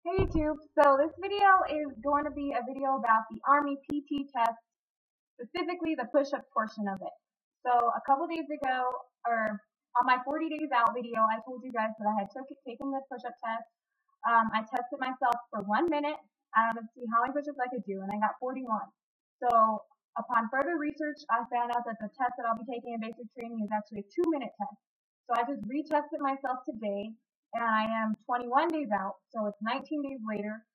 Hey YouTube, so this video is going to be a video about the Army PT test, specifically the push-up portion of it. So a couple days ago, or on my 40 days out video, I told you guys that I had taken the push-up test. I tested myself for 1 minute to see how many push-ups I could do, and I got 41. So upon further research, I found out that the test that I'll be taking in basic training is actually a 2-minute test. So I just retested myself today, and I am 21 days out, so it's 19 days later,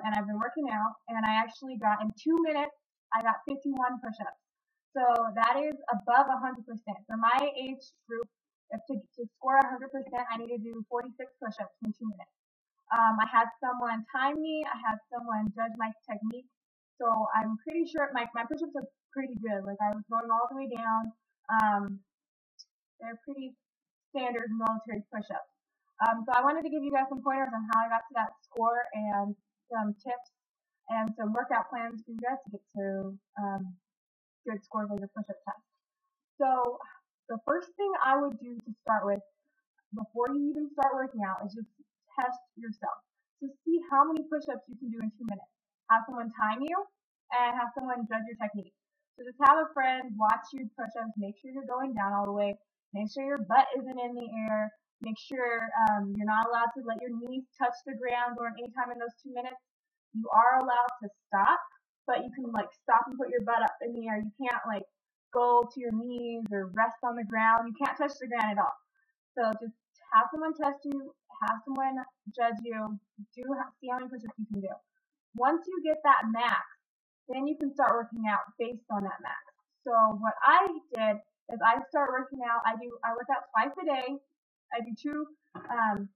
and I've been working out, and I actually got, in 2 minutes, I got 51 push-ups. So that is above 100%. For my age group, to score 100%, I need to do 46 push-ups in 2 minutes. I had someone time me, I had someone judge my technique, so I'm pretty sure my push-ups are pretty good. Like, I was going all the way down. They're pretty standard military push-ups. So I wanted to give you guys some pointers on how I got to that score and some tips and some workout plans for you guys to get to good scores on your push-up test. So the first thing I would do to start with before you even start working out is just test yourself to see how many push-ups you can do in 2 minutes. Have someone time you and have someone judge your technique. So just have a friend watch you push-ups, make sure you're going down all the way, make sure your butt isn't in the air, make sure you're not allowed to let your knees touch the ground during any time in those 2 minutes. You are allowed to stop, but you can stop and put your butt up in the air. You can't go to your knees or rest on the ground. You can't touch the ground at all. So just have someone test you, have someone judge you, see how many push-ups you can do. Once you get that max, then you can start working out based on that max. So what I did is I start working out. I work out twice a day. I do 2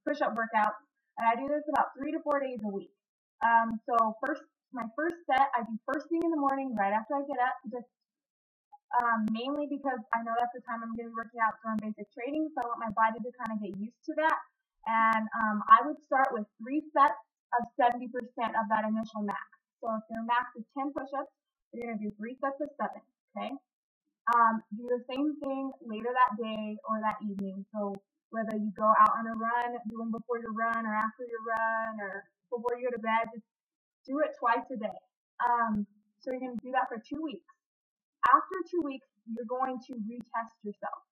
push-up workouts, and I do this about 3 to 4 days a week. So my first set I do first thing in the morning, right after I get up, just mainly because I know that's the time I'm going to be working out during basic training, so I want my body to kind of get used to that. And I would start with 3 sets of 70% of that initial max. So if your max is 10 push-ups, you're going to do 3 sets of 7, okay? Do the same thing later that day or that evening. So whether you go out on a run, do them before your run or after your run or before you go to bed, just do it twice a day. So you're going to do that for 2 weeks. After 2 weeks, you're going to retest yourself.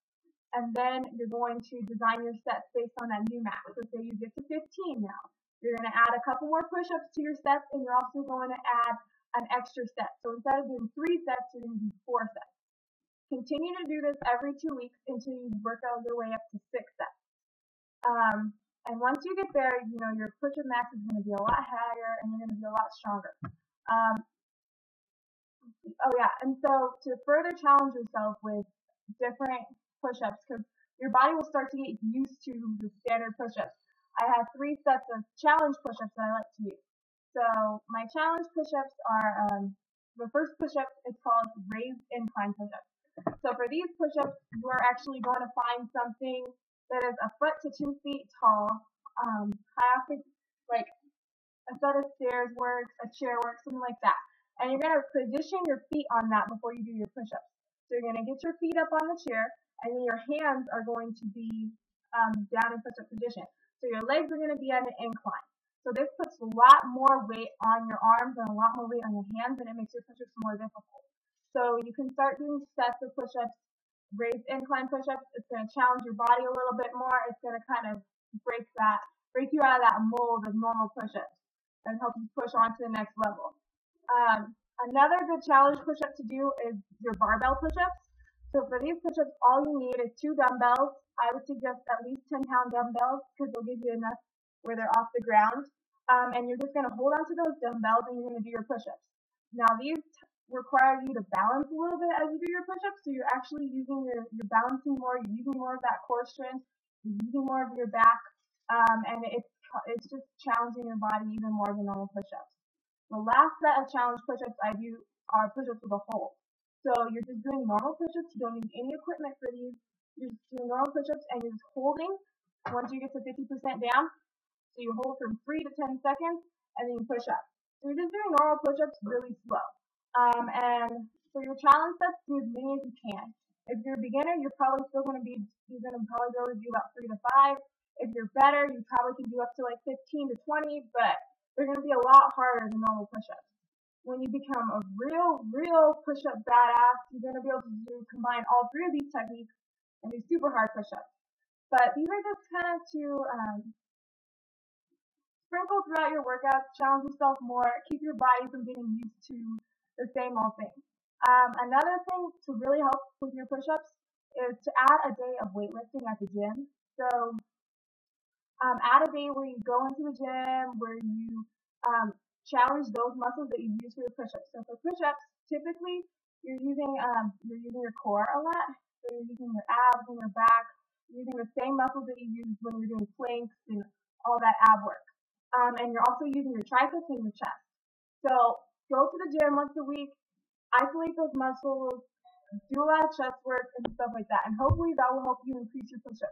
And then you're going to design your sets based on that new max. So say you get to 15 now. You're going to add a couple more push-ups to your sets, and you're also going to add an extra set. So instead of doing 3 sets, you're going to do 4 sets. Continue to do this every 2 weeks until you work out your way up to 6 sets. And once you get there, your push-up max is going to be a lot higher and you're going to be a lot stronger. And so to further challenge yourself with different push-ups, because your body will start to get used to the standard push-ups. I have 3 sets of challenge push-ups that I like to use. So my challenge push-ups are, the first push-up is called raised incline push-ups. So for these push-ups, you are actually going to find something that is a foot to 2 feet tall. A set of stairs works, a chair works, something like that. And you're going to position your feet on that before you do your push-ups. So you're going to get your feet up on the chair, and then your hands are going to be down in push-up position. So your legs are going to be at an incline. So this puts a lot more weight on your arms and a lot more weight on your hands, and it makes your push-ups more difficult. So you can start doing sets of push-ups, raised incline push-ups. It's going to challenge your body a little bit more. It's going to kind of break you out of that mold of normal push-ups and help you push on to the next level. Another good challenge push-up to do is your barbell push-ups. So for these push-ups, all you need is 2 dumbbells. I would suggest at least 10-pound dumbbells because they'll give you enough where they're off the ground. And you're just going to hold on to those dumbbells and you're going to do your push-ups. Now these require you to balance a little bit as you do your push-ups, so you're actually you're balancing more, you're using more of that core strength, you're using more of your back, and it's just challenging your body even more than normal push-ups. The last set of challenge push-ups I do are push-ups with a hold. So you're just doing normal push-ups, you don't need any equipment for these, you're just doing normal push-ups and you're just holding once you get to 50% down. So you hold from 3 to 10 seconds and then you push up. So you're just doing normal push-ups really slow. And for your challenge sets, do as many as you can. If you're a beginner, you're probably going to be able to do about 3 to 5. If you're better, you probably can do up to 15 to 20, but they're going to be a lot harder than normal push-ups. When you become a real push-up badass, you're going to be able to combine all three of these techniques and do super hard push-ups. But these are just kind of to sprinkle throughout your workouts, challenge yourself more, keep your body from getting used to the same old thing. Another thing to really help with your push-ups is to add a day of weightlifting at the gym. So add a day where you go into the gym, where you challenge those muscles that you use for your push-ups. So for push-ups, typically you're using your core a lot. So you're using your abs and your back. You're using the same muscles that you use when you're doing planks and all that ab work. And you're also using your triceps and your chest. So go to the gym once a week, isolate those muscles, do a lot of chest work and stuff like that. And hopefully that will help you increase your push-up